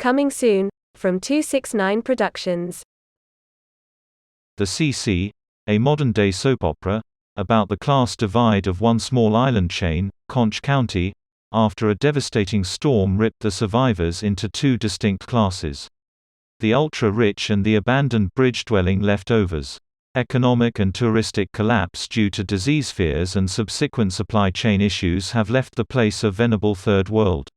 Coming soon, from 269 Productions. The CC, a modern-day soap opera, about the class divide of one small island chain, Conch County, after a devastating storm ripped the survivors into two distinct classes. The ultra-rich and the abandoned bridge-dwelling leftovers. Economic and touristic collapse due to disease fears and subsequent supply chain issues have left the place a venerable third world.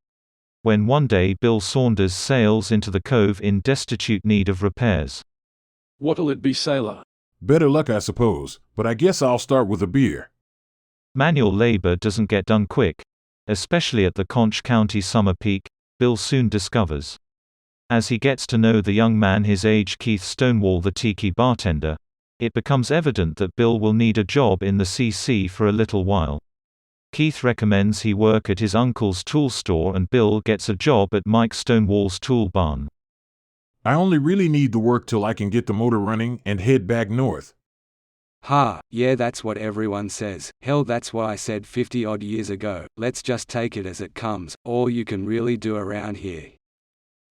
When one day Bill Saunders sails into the cove in destitute need of repairs. What'll it be, sailor? Better luck, I suppose, but I guess I'll start with a beer. Manual labor doesn't get done quick, especially at the Conch County summer peak, Bill soon discovers. As he gets to know the young man his age Keith Stonewall the tiki bartender, it becomes evident that Bill will need a job in the CC for a little while. Keith recommends he work at his uncle's tool store and Bill gets a job at Mike Stonewall's tool barn. I only really need the work till I can get the motor running and head back north. Ha, yeah, that's what everyone says. Hell, that's why I said 50-odd years ago, let's just take it as it comes, all you can really do around here.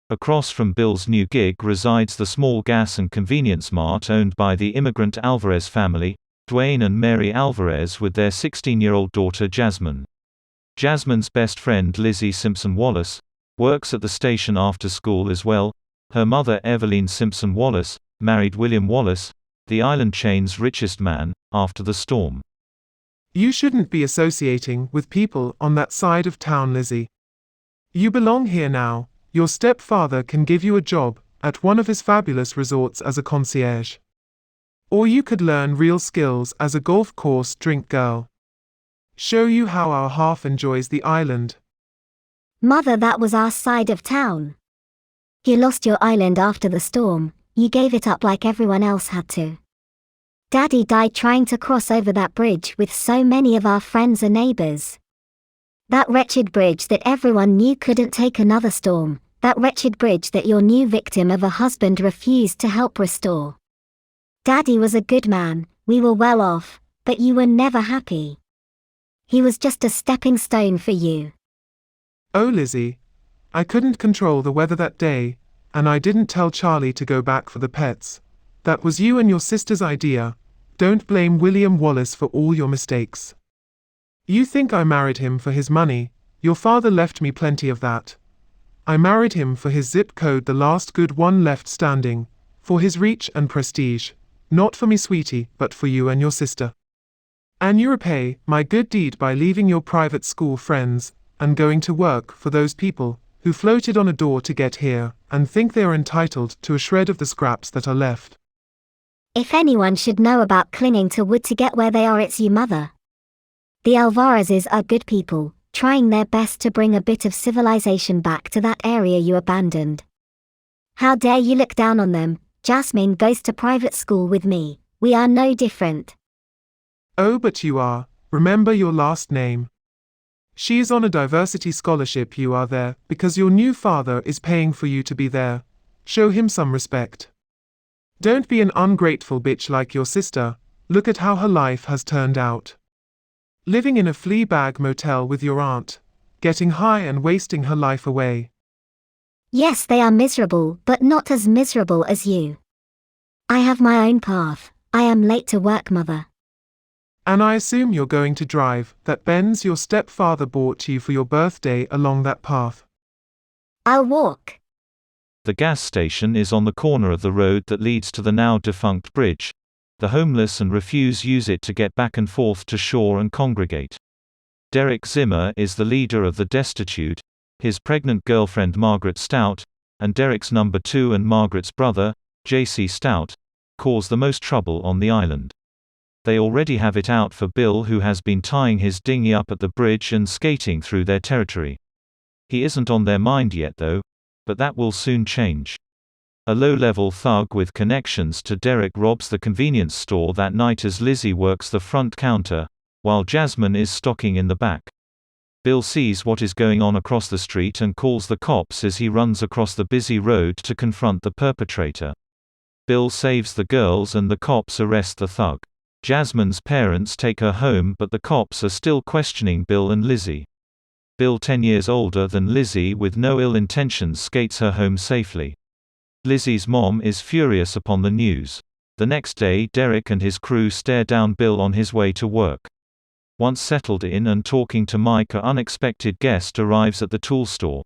Across from Bill's new gig resides the small gas and convenience mart owned by the immigrant Alvarez family, Dwayne and Mary Alvarez, with their 16-year-old daughter Jasmine. Jasmine's best friend Lizzie Simpson Wallace works at the station after school as well. Her mother Eveline Simpson Wallace married William Wallace, the island chain's richest man, after the storm. You shouldn't be associating with people on that side of town, Lizzie. You belong here now. Your stepfather can give you a job at one of his fabulous resorts as a concierge. Or you could learn real skills as a golf course drink girl. Show you how our half enjoys the island. Mother, that was our side of town. You lost your island after the storm, you gave it up like everyone else had to. Daddy died trying to cross over that bridge with so many of our friends and neighbors. That wretched bridge that everyone knew couldn't take another storm, that wretched bridge that your new victim of a husband refused to help restore. Daddy was a good man, we were well off, but you were never happy. He was just a stepping stone for you. Oh, Lizzie, I couldn't control the weather that day, and I didn't tell Charlie to go back for the pets. That was you and your sister's idea. Don't blame William Wallace for all your mistakes. You think I married him for his money, your father left me plenty of that. I married him for his zip code, the last good one left standing, for his reach and prestige. Not for me, sweetie, but for you and your sister. And you repay my good deed by leaving your private school friends, and going to work for those people who floated on a door to get here, and think they are entitled to a shred of the scraps that are left. If anyone should know about clinging to wood to get where they are, it's you, Mother. The Alvarezes are good people, trying their best to bring a bit of civilization back to that area you abandoned. How dare you look down on them? Jasmine goes to private school with me, we are no different. Oh, but you are, remember your last name. She is on a diversity scholarship, you are there, because your new father is paying for you to be there. Show him some respect. Don't be an ungrateful bitch like your sister, look at how her life has turned out. Living in a flea bag motel with your aunt, getting high and wasting her life away. Yes, they are miserable, but not as miserable as you. I have my own path. I am late to work, Mother. And I assume you're going to drive that Benz your stepfather bought you for your birthday along that path. I'll walk. The gas station is on the corner of the road that leads to the now defunct bridge. The homeless and refuse use it to get back and forth to shore and congregate. Derek Zimmer is the leader of the destitute. His pregnant girlfriend Margaret Stout, and Derek's number 2 and Margaret's brother, J.C. Stout, cause the most trouble on the island. They already have it out for Bill, who has been tying his dinghy up at the bridge and skating through their territory. He isn't on their mind yet though, but that will soon change. A low-level thug with connections to Derek robs the convenience store that night as Lizzie works the front counter, while Jasmine is stocking in the back. Bill sees what is going on across the street and calls the cops as he runs across the busy road to confront the perpetrator. Bill saves the girls and the cops arrest the thug. Jasmine's parents take her home, but the cops are still questioning Bill and Lizzie. Bill, 10 years older than Lizzie, with no ill intentions, skates her home safely. Lizzie's mom is furious upon the news. The next day, Derek and his crew stare down Bill on his way to work. Once settled in and talking to Mike, an unexpected guest arrives at the tool store.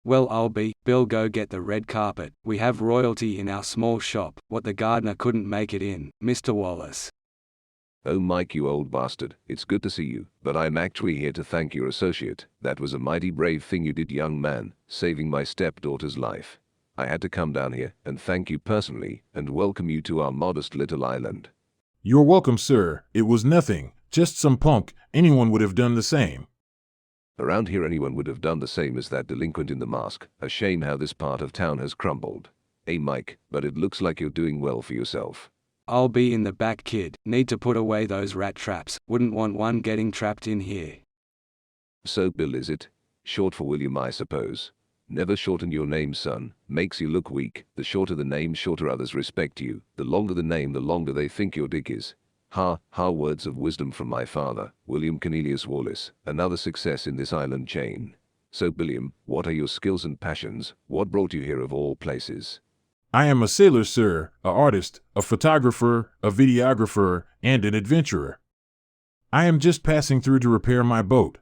Well, Bill, go get the red carpet. We have royalty in our small shop. What the gardener couldn't make it in, Mr. Wallace. Oh, Mike, you old bastard, it's good to see you, but I'm actually here to thank your associate. That was a mighty brave thing you did, young man, saving my stepdaughter's life. I had to come down here and thank you personally and welcome you to our modest little island. You're welcome, sir. It was nothing, just some punk. Anyone would have done the same. Around here anyone would have done the same as that delinquent in the mask. A shame how this part of town has crumbled. Hey Mike, but it looks like you're doing well for yourself. I'll be in the back, kid. Need to put away those rat traps. Wouldn't want one getting trapped in here. So Bill, is it? Short for William, I suppose. Never shorten your name, son. Makes you look weak. The shorter the name, shorter others respect you. The longer the name, the longer they think your dick is. Ha, words of wisdom from my father, William Cornelius Wallace, another success in this island chain. So William, what are your skills and passions? What brought you here of all places? I am a sailor, sir, a artist, a photographer, a videographer, and an adventurer. I am just passing through to repair my boat.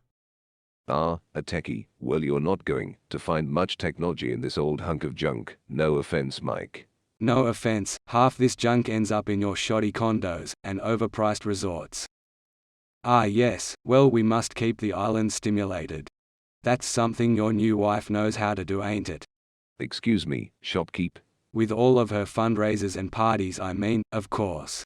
Ah, a techie. Well, you're not going to find much technology in this old hunk of junk. No offense, Mike. No offense, half this junk ends up in your shoddy condos and overpriced resorts. Ah yes, well, we must keep the island stimulated. That's something your new wife knows how to do, ain't it? Excuse me, shopkeep? With all of her fundraisers and parties, I mean, of course.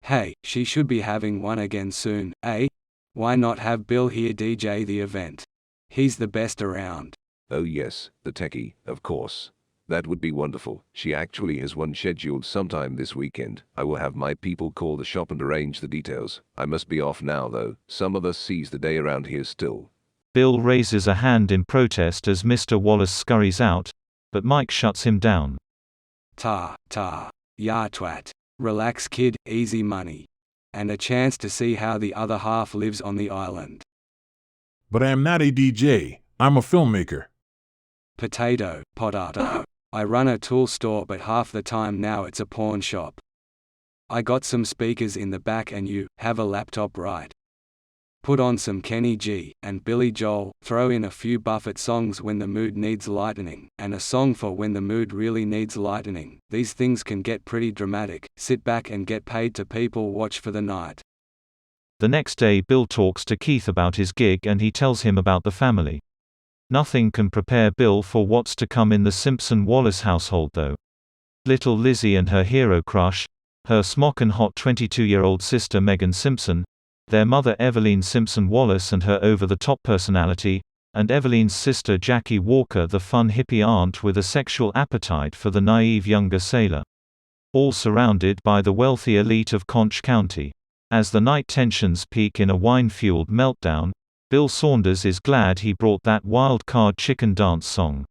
Hey, she should be having one again soon, eh? Why not have Bill here DJ the event? He's the best around. Oh yes, the techie, of course. That would be wonderful. She actually has one scheduled sometime this weekend. I will have my people call the shop and arrange the details. I must be off now though. Some of us seize the day around here still. Bill raises a hand in protest as Mr. Wallace scurries out, but Mike shuts him down. Ta, ya twat. Relax, kid, easy money. And a chance to see how the other half lives on the island. But I am not a DJ, I'm a filmmaker. Potato. I run a tool store, but half the time now it's a pawn shop. I got some speakers in the back and you have a laptop, right? Put on some Kenny G and Billy Joel, throw in a few Buffett songs when the mood needs lightening, and a song for when the mood really needs lightening. These things can get pretty dramatic. Sit back and get paid to people watch for the night. The next day, Bill talks to Keith about his gig and he tells him about the family. Nothing can prepare Bill for what's to come in the Simpson-Wallace household though. Little Lizzie and her hero crush, her smockin' hot 22-year-old sister Megan Simpson, their mother Eveline Simpson-Wallace and her over-the-top personality, and Eveline's sister Jackie Walker, the fun hippie aunt with a sexual appetite for the naive younger sailor. All surrounded by the wealthy elite of Conch County. As the night tensions peak in a wine-fueled meltdown, Bill Saunders is glad he brought that wild card chicken dance song.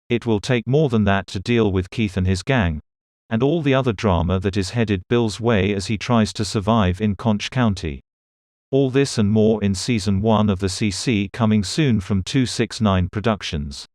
It will take more than that to deal with Keith and his gang, and all the other drama that is headed Bill's way as he tries to survive in Conch County. All this and more in Season 1 of the CC, coming soon from 269 Productions.